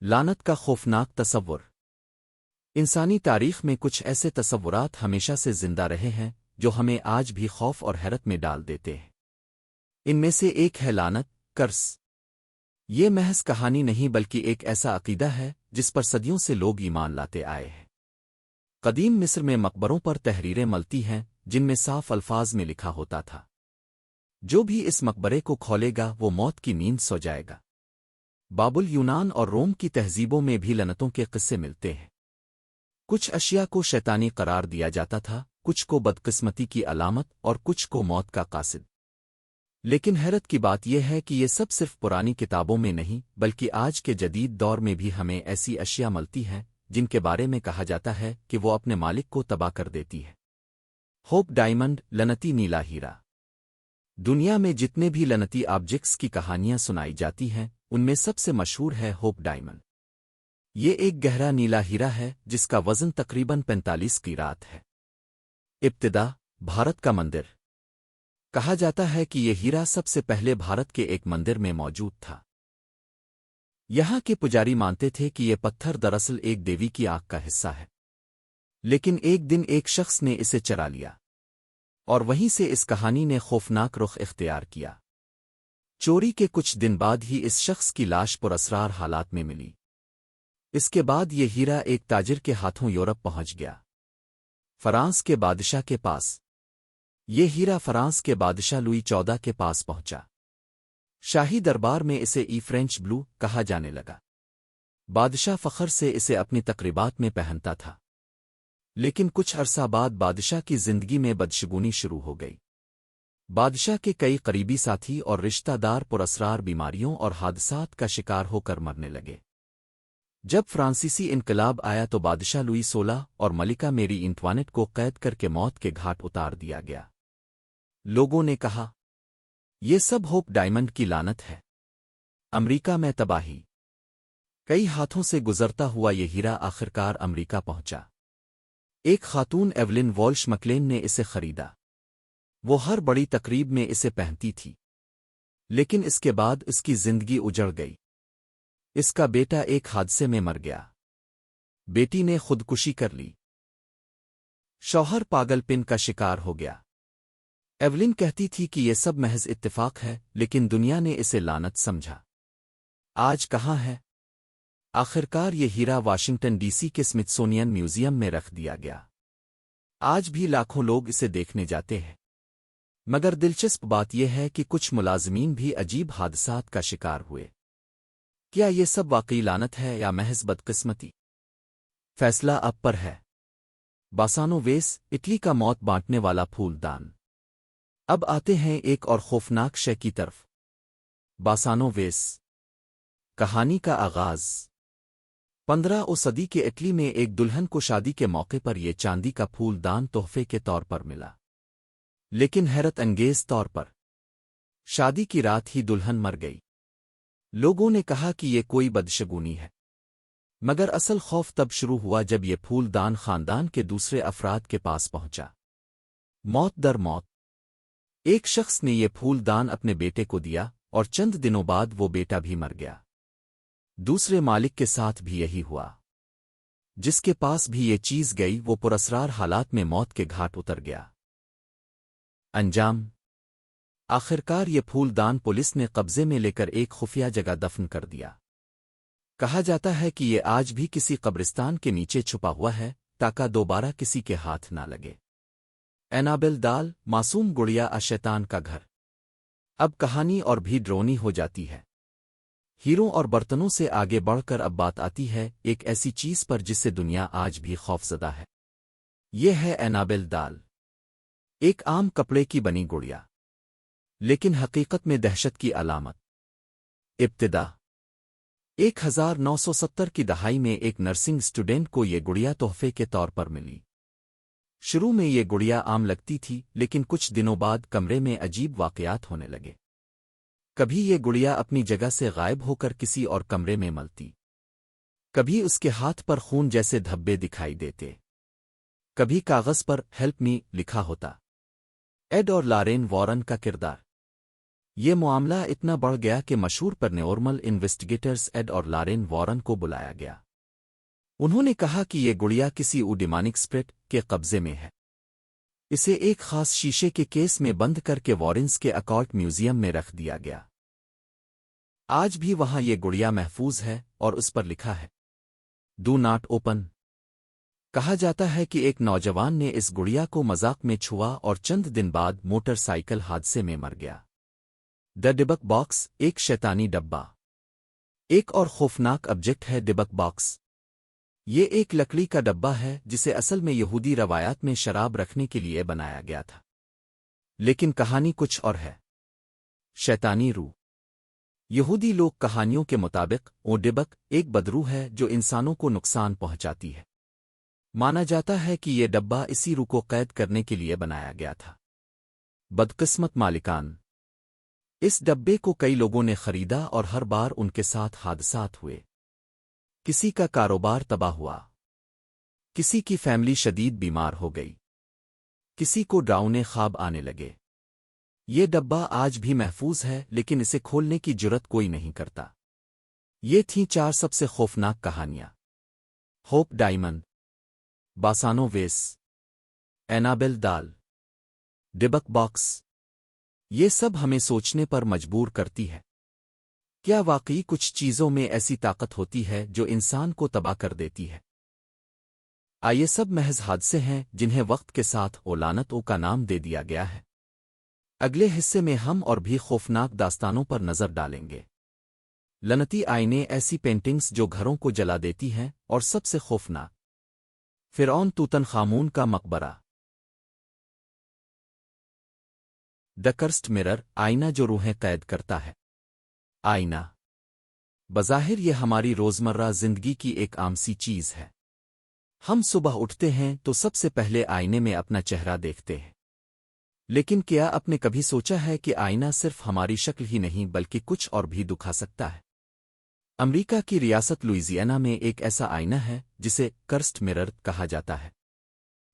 لعنت کا خوفناک تصور۔ انسانی تاریخ میں کچھ ایسے تصورات ہمیشہ سے زندہ رہے ہیں جو ہمیں آج بھی خوف اور حیرت میں ڈال دیتے ہیں۔ ان میں سے ایک ہے لعنت، کرس۔ یہ محض کہانی نہیں بلکہ ایک ایسا عقیدہ ہے جس پر صدیوں سے لوگ ایمان لاتے آئے ہیں۔ قدیم مصر میں مقبروں پر تحریریں ملتی ہیں جن میں صاف الفاظ میں لکھا ہوتا تھا، جو بھی اس مقبرے کو کھولے گا وہ موت کی نیند سو جائے گا۔ بابل، یونان اور روم کی تہذیبوں میں بھی لعنتوں کے قصے ملتے ہیں۔ کچھ اشیاء کو شیطانی قرار دیا جاتا تھا، کچھ کو بدقسمتی کی علامت اور کچھ کو موت کا قاصد۔ لیکن حیرت کی بات یہ ہے کہ یہ سب صرف پرانی کتابوں میں نہیں بلکہ آج کے جدید دور میں بھی ہمیں ایسی اشیاء ملتی ہیں جن کے بارے میں کہا جاتا ہے کہ وہ اپنے مالک کو تباہ کر دیتی ہے۔ ہوپ ڈائمنڈ، لعنتی نیلا ہیرا۔ دنیا میں جتنے بھی لعنتی آبجیکٹس کی کہانیاں سنائی جاتی ہیں ان میں سب سے مشہور ہے ہوپ ڈائمنڈ۔ یہ ایک گہرا نیلا ہیرا ہے جس کا وزن تقریباً 45 قیرات ہے۔ ابتدا، بھارت کا مندر۔ کہا جاتا ہے کہ یہ ہیرا سب سے پہلے بھارت کے ایک مندر میں موجود تھا۔ یہاں کے پجاری مانتے تھے کہ یہ پتھر دراصل ایک دیوی کی آنکھ کا حصہ ہے، لیکن ایک دن ایک شخص نے اسے چرا لیا، اور وہیں سے اس کہانی نے خوفناک رخ اختیار کیا۔ چوری کے کچھ دن بعد ہی اس شخص کی لاش پراسرار حالات میں ملی۔ اس کے بعد یہ ہیرا ایک تاجر کے ہاتھوں یورپ پہنچ گیا، فرانس کے بادشاہ کے پاس۔ یہ ہیرا فرانس کے بادشاہ لوئی 14 کے پاس پہنچا۔ شاہی دربار میں اسے فرینچ بلو کہا جانے لگا۔ بادشاہ فخر سے اسے اپنی تقریبات میں پہنتا تھا، لیکن کچھ عرصہ بعد بادشاہ کی زندگی میں بدشگونی شروع ہو گئی۔ بادشاہ کے کئی قریبی ساتھی اور رشتہ دار پراسرار بیماریوں اور حادثات کا شکار ہو کر مرنے لگے۔ جب فرانسیسی انقلاب آیا تو بادشاہ لوئی 16 اور ملکہ میری انٹوانٹ کو قید کر کے موت کے گھاٹ اتار دیا گیا۔ لوگوں نے کہا، یہ سب ہوپ ڈائمنڈ کی لعنت ہے۔ امریکہ میں تباہی۔ کئی ہاتھوں سے گزرتا ہوا یہ ہیرا آخرکار امریکہ پہنچا۔ ایک خاتون ایولن والش مکلین نے اسے خریدا۔ وہ ہر بڑی تقریب میں اسے پہنتی تھی، لیکن اس کے بعد اس کی زندگی اجڑ گئی۔ اس کا بیٹا ایک حادثے میں مر گیا۔ بیٹی نے خودکشی کر لی۔ شوہر پاگل پن کا شکار ہو گیا۔ ایولن کہتی تھی کہ یہ سب محض اتفاق ہے، لیکن دنیا نے اسے لعنت سمجھا۔ آج کہاں ہے؟ آخرکار یہ ہیرا واشنگٹن ڈی سی کے اسمتھسونین میوزیم میں رکھ دیا گیا۔ آج بھی لاکھوں لوگ اسے دیکھنے جاتے ہیں۔ مگر دلچسپ بات یہ ہے کہ کچھ ملازمین بھی عجیب حادثات کا شکار ہوئے۔ کیا یہ سب واقعی لعنت ہے یا محض بدقسمتی؟ فیصلہ اب پر ہے۔ باسانو ویس، اٹلی کا موت بانٹنے والا پھول دان۔ اب آتے ہیں ایک اور خوفناک شے کی طرف۔ باسانو ویس۔ کہانی کا آغاز 15 صدی کے اٹلی میں ایک دلہن کو شادی کے موقع پر یہ چاندی کا پھول دان تحفے کے طور پر ملا، لیکن حیرت انگیز طور پر شادی کی رات ہی دلہن مر گئی۔ لوگوں نے کہا کہ یہ کوئی بدشگونی ہے، مگر اصل خوف تب شروع ہوا جب یہ پھول دان خاندان کے دوسرے افراد کے پاس پہنچا۔ موت در موت۔ ایک شخص نے یہ پھول دان اپنے بیٹے کو دیا اور چند دنوں بعد وہ بیٹا بھی مر گیا۔ دوسرے مالک کے ساتھ بھی یہی ہوا۔ جس کے پاس بھی یہ چیز گئی وہ پراسرار حالات میں موت کے گھاٹ اتر گیا۔ انجام؟ آخرکار یہ پھول دان پولیس نے قبضے میں لے کر ایک خفیہ جگہ دفن کر دیا۔ کہا جاتا ہے کہ یہ آج بھی کسی قبرستان کے نیچے چھپا ہوا ہے تاکہ دوبارہ کسی کے ہاتھ نہ لگے۔ اینابل دال، معصوم گڑیا شیطان کا گھر۔ اب کہانی اور بھی ڈرونی ہو جاتی ہے۔ ہیروں اور برتنوں سے آگے بڑھ کر اب بات آتی ہے ایک ایسی چیز پر جس سے دنیا آج بھی خوفزدہ ہے۔ یہ ہے اینابل دال، ایک عام کپڑے کی بنی گڑیا، لیکن حقیقت میں دہشت کی علامت۔ ابتدا 1970 کی دہائی میں ایک نرسنگ اسٹوڈنٹ کو یہ گڑیا تحفے کے طور پر ملی۔ شروع میں یہ گڑیا عام لگتی تھی، لیکن کچھ دنوں بعد کمرے میں عجیب واقعات ہونے لگے۔ کبھی یہ گڑیا اپنی جگہ سے غائب ہو کر کسی اور کمرے میں ملتی، کبھی اس کے ہاتھ پر خون جیسے دھبے دکھائی دیتے، کبھی کاغذ پر ہیلپ می لکھا ہوتا۔ ایڈ اور لارین وارن کا کردار۔ یہ معاملہ اتنا بڑھ گیا کہ مشہور پیرانارمل انویسٹیگیٹرز ایڈ اور لارین وارن کو بلایا گیا۔ انہوں نے کہا کہ یہ گڑیا کسی ڈیمونک اسپرٹ کے قبضے میں ہے۔ اسے ایک خاص شیشے کے کیس میں بند کر کے وارنز کے اکالٹ میوزیم میں رکھ دیا گیا۔ آج بھی وہاں یہ گڑیا محفوظ ہے اور اس پر لکھا ہے ڈو ناٹ اوپن۔ کہا جاتا ہے کہ ایک نوجوان نے اس گڑیا کو مذاق میں چھوا اور چند دن بعد موٹر سائیکل حادثے میں مر گیا۔ دا ڈبک باکس، ایک شیطانی ڈبہ۔ ایک اور خوفناک آبجیکٹ ہے ڈبک باکس۔ یہ ایک لکڑی کا ڈبہ ہے جسے اصل میں یہودی روایات میں شراب رکھنے کے لیے بنایا گیا تھا، لیکن کہانی کچھ اور ہے۔ شیطانی روح۔ یہودی لوک کہانیوں کے مطابق ڈبک ایک بدروح ہے جو انسانوں کو نقصان پہنچاتی ہے۔ مانا جاتا ہے کہ یہ ڈبہ اسی روح کو قید کرنے کے لیے بنایا گیا تھا۔ بدقسمت مالکان۔ اس ڈبے کو کئی لوگوں نے خریدا اور ہر بار ان کے ساتھ حادثات ہوئے۔ کسی کا کاروبار تباہ ہوا، کسی کی فیملی شدید بیمار ہو گئی، کسی کو ڈراؤنے خواب آنے لگے۔ یہ ڈبہ آج بھی محفوظ ہے لیکن اسے کھولنے کی جرت کوئی نہیں کرتا۔ یہ تھیں 4 سب سے خوفناک کہانیاں۔ ہوپ ڈائمنڈ، باسانو ویس، اینابل دال، ڈبک باکس۔ یہ سب ہمیں سوچنے پر مجبور کرتی ہے۔ کیا واقعی کچھ چیزوں میں ایسی طاقت ہوتی ہے جو انسان کو تباہ کر دیتی ہے؟ یہ سب محض حادثے ہیں جنہیں وقت کے ساتھ لعنت کا نام دے دیا گیا ہے۔ اگلے حصے میں ہم اور بھی خوفناک داستانوں پر نظر ڈالیں گے۔ لعنتی آئینے، ایسی پینٹنگز جو گھروں کو جلا دیتی ہیں، اور سب سے خوفناک فرعون توتن خامون کا مقبرہ۔ دی کرسڈ مرر، آئینہ جو روحیں قید کرتا ہے۔ آئینہ بظاہر یہ ہماری روزمرہ زندگی کی ایک عام سی چیز ہے۔ ہم صبح اٹھتے ہیں تو سب سے پہلے آئینے میں اپنا چہرہ دیکھتے ہیں، لیکن کیا آپ نے کبھی سوچا ہے کہ آئینہ صرف ہماری شکل ہی نہیں بلکہ کچھ اور بھی دکھا سکتا ہے؟ امریکہ کی ریاست لوئیزیانا میں ایک ایسا آئینہ ہے جسے کرسڈ مرر کہا جاتا ہے۔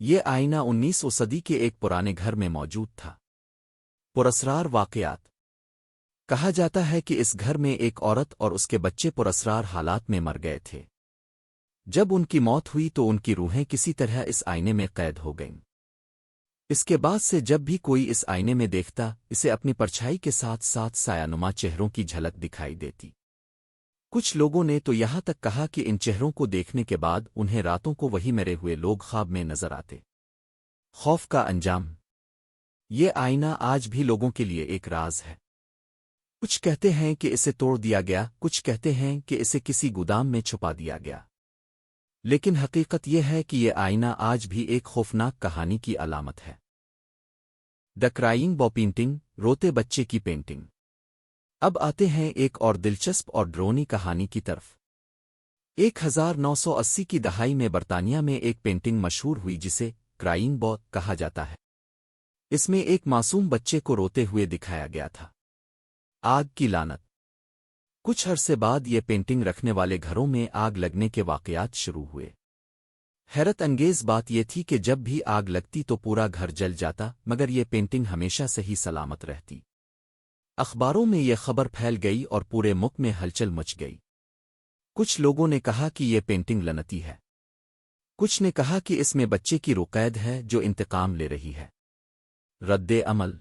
یہ آئینہ 19 صدی کے ایک پرانے گھر میں موجود تھا۔ پراسرار واقعات۔ کہا جاتا ہے کہ اس گھر میں ایک عورت اور اس کے بچے پراسرار حالات میں مر گئے تھے۔ جب ان کی موت ہوئی تو ان کی روحیں کسی طرح اس آئینے میں قید ہو گئیں۔ اس کے بعد سے جب بھی کوئی اس آئینے میں دیکھتا، اسے اپنی پرچھائی کے ساتھ ساتھ سایہ نما چہروں کی جھلک دکھائی دیتی۔ کچھ لوگوں نے تو یہاں تک کہا کہ ان چہروں کو دیکھنے کے بعد انہیں راتوں کو وہی مرے ہوئے لوگ خواب میں نظر آتے۔ خوف کا انجام۔ یہ آئینہ آج بھی لوگوں کے لیے ایک راز ہے۔ کچھ کہتے ہیں کہ اسے توڑ دیا گیا، کچھ کہتے ہیں کہ اسے کسی گودام میں چھپا دیا گیا، لیکن حقیقت یہ ہے کہ یہ آئینہ آج بھی ایک خوفناک کہانی کی علامت ہے۔ دی کرائنگ بوائے پینٹنگ، روتے بچے کی پینٹنگ۔ اب آتے ہیں ایک اور دلچسپ اور ڈرونی کہانی کی طرف۔ 1980 کی دہائی میں برطانیہ میں ایک پینٹنگ مشہور ہوئی جسے کرائنگ بوائے کہا جاتا ہے۔ اس میں ایک معصوم بچے کو روتے ہوئے دکھایا گیا تھا۔ آگ کی لعنت۔ کچھ عرصے بعد یہ پینٹنگ رکھنے والے گھروں میں آگ لگنے کے واقعات شروع ہوئے۔ حیرت انگیز بات یہ تھی کہ جب بھی آگ لگتی تو پورا گھر جل جاتا، مگر یہ پینٹنگ ہمیشہ سے ہی سلامت رہتی۔ اخباروں میں یہ خبر پھیل گئی اور پورے ملک میں ہلچل مچ گئی۔ کچھ لوگوں نے کہا کہ یہ پینٹنگ لعنتی ہے، کچھ نے کہا کہ اس میں بچے کی روح قید ہے جو انتقام لے رہی ہے۔ رد عمل۔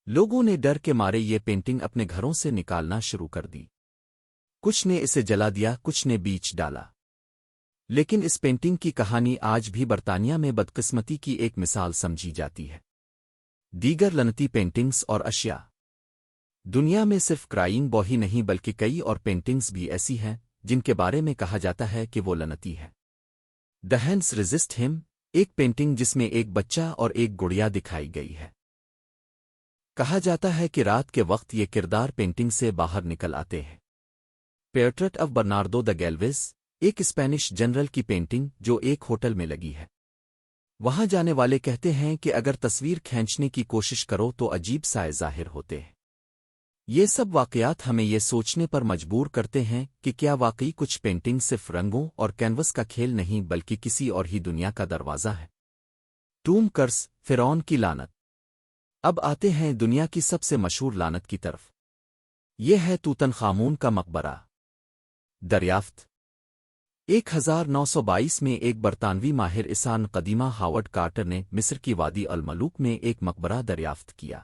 لوگوں نے ڈر کے مارے یہ پینٹنگ اپنے گھروں سے نکالنا شروع کر دی۔ کچھ نے اسے جلا دیا، کچھ نے بیچ ڈالا۔ لیکن اس پینٹنگ کی کہانی آج بھی برطانیہ میں بدقسمتی کی ایک مثال سمجھی جاتی ہے۔ دیگر لعنتی پینٹنگز اور اشیاء۔ دنیا میں صرف کرائنگ بوائے ہی نہیں بلکہ کئی اور پینٹنگز بھی ایسی ہیں جن کے بارے میں کہا جاتا ہے کہ وہ لعنتی ہے۔ دی ہینڈز ریزسٹ ہم، ایک پینٹنگ جس میں ایک بچہ اور ایک گڑیا دکھائی گئی ہے۔ کہا جاتا ہے کہ رات کے وقت یہ کردار پینٹنگ سے باہر نکل آتے ہیں۔ پیرٹریٹ آف برناردو دا گیلویز، ایک اسپینش جنرل کی پینٹنگ جو ایک ہوٹل میں لگی ہے۔ وہاں جانے والے کہتے ہیں کہ اگر تصویر کھینچنے کی کوشش کرو تو عجیب سائے ظاہر ہوتے ہیں۔ یہ سب واقعات ہمیں یہ سوچنے پر مجبور کرتے ہیں کہ کیا واقعی کچھ پینٹنگ صرف رنگوں اور کینوس کا کھیل نہیں بلکہ کسی اور ہی دنیا کا دروازہ ہے۔ ٹوم کرس، فرعون کی لعنت۔ اب آتے ہیں دنیا کی سب سے مشہور لعنت کی طرف۔ یہ ہے توتن خامون کا مقبرہ۔ دریافت 1922 میں ایک برطانوی ماہر انسان قدیمہ ہاورڈ کارٹر نے مصر کی وادی الملوک میں ایک مقبرہ دریافت کیا۔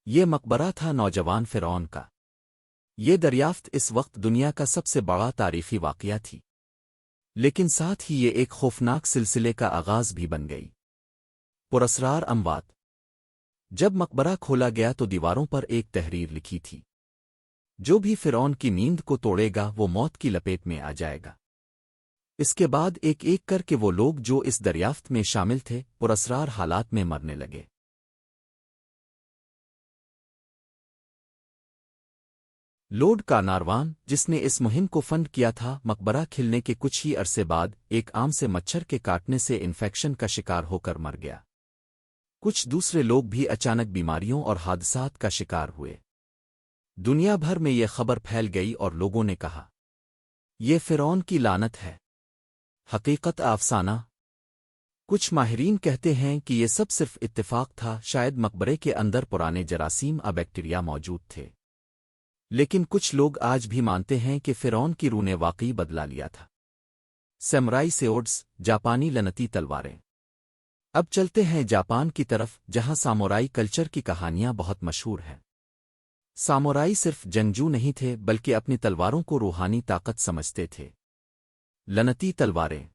یہ مقبرہ تھا نوجوان فرعون کا۔ یہ دریافت اس وقت دنیا کا سب سے بڑا تاریخی واقعہ تھی، لیکن ساتھ ہی یہ ایک خوفناک سلسلے کا آغاز بھی بن گئی۔ پراسرار اموات۔ جب مقبرہ کھولا گیا تو دیواروں پر ایک تحریر لکھی تھی: جو بھی فرعون کی نیند کو توڑے گا وہ موت کی لپیٹ میں آ جائے گا۔ اس کے بعد ایک ایک کر کے وہ لوگ جو اس دریافت میں شامل تھے پراسرار حالات میں مرنے لگے۔ لورڈ کارناروان، جس نے اس مہم کو فنڈ کیا تھا، مقبرہ کھلنے کے کچھ ہی عرصے بعد ایک عام سے مچھر کے کاٹنے سے انفیکشن کا شکار ہو کر مر گیا۔ کچھ دوسرے لوگ بھی اچانک بیماریوں اور حادثات کا شکار ہوئے۔ دنیا بھر میں یہ خبر پھیل گئی اور لوگوں نے کہا، یہ فرعون کی لعنت ہے۔ حقیقت افسانہ۔ کچھ ماہرین کہتے ہیں کہ یہ سب صرف اتفاق تھا، شاید مقبرے کے اندر پرانے جراثیم اور بیکٹیریا موجود تھے۔ لیکن کچھ لوگ آج بھی مانتے ہیں کہ فرعون کی روح نے واقعی بدلا لیا تھا۔ سیمورائی سیوڈز، جاپانی لعنتی تلواریں۔ اب چلتے ہیں جاپان کی طرف، جہاں سامورائی کلچر کی کہانیاں بہت مشہور ہیں۔ سامورائی صرف جنگجو نہیں تھے بلکہ اپنی تلواروں کو روحانی طاقت سمجھتے تھے۔ لعنتی تلواریں۔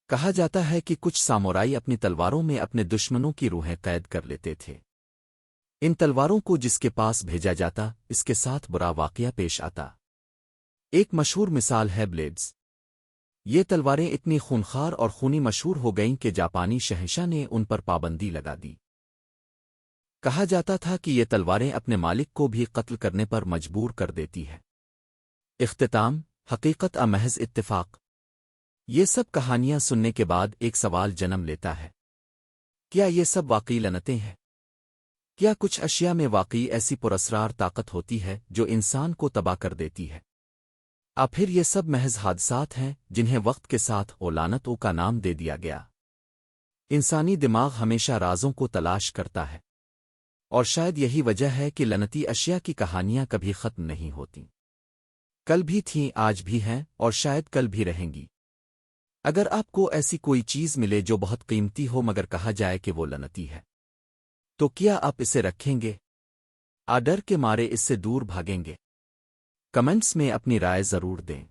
کہا جاتا ہے کہ کچھ سامورائی اپنی تلواروں میں اپنے دشمنوں کی روحیں قید کر لیتے تھے۔ ان تلواروں کو جس کے پاس بھیجا جاتا، اس کے ساتھ برا واقعہ پیش آتا۔ ایک مشہور مثال ہے بلیڈز۔ یہ تلواریں اتنی خونخوار اور خونی مشہور ہو گئیں کہ جاپانی شہنشاہ نے ان پر پابندی لگا دی۔ کہا جاتا تھا کہ یہ تلواریں اپنے مالک کو بھی قتل کرنے پر مجبور کر دیتی ہے۔ اختتام، حقیقت محض اتفاق۔ یہ سب کہانیاں سننے کے بعد ایک سوال جنم لیتا ہے: کیا یہ سب واقعی لعنتیں ہیں؟ کیا کچھ اشیاء میں واقعی ایسی پراسرار طاقت ہوتی ہے جو انسان کو تباہ کر دیتی ہے؟ پھر یہ سب محض حادثات ہیں جنہیں وقت کے ساتھ لعنتوں کا نام دے دیا گیا؟ انسانی دماغ ہمیشہ رازوں کو تلاش کرتا ہے، اور شاید یہی وجہ ہے کہ لعنتی اشیاء کی کہانیاں کبھی ختم نہیں ہوتیں۔ کل بھی تھیں، آج بھی ہیں، اور شاید کل بھی رہیں گی۔ اگر آپ کو ایسی کوئی چیز ملے جو بہت قیمتی ہو مگر کہا جائے کہ وہ لعنتی ہے، تو کیا آپ اسے رکھیں گے؟ ڈر کے مارے اس سے دور بھاگیں گے؟ کمنٹس میں اپنی رائے ضرور دیں۔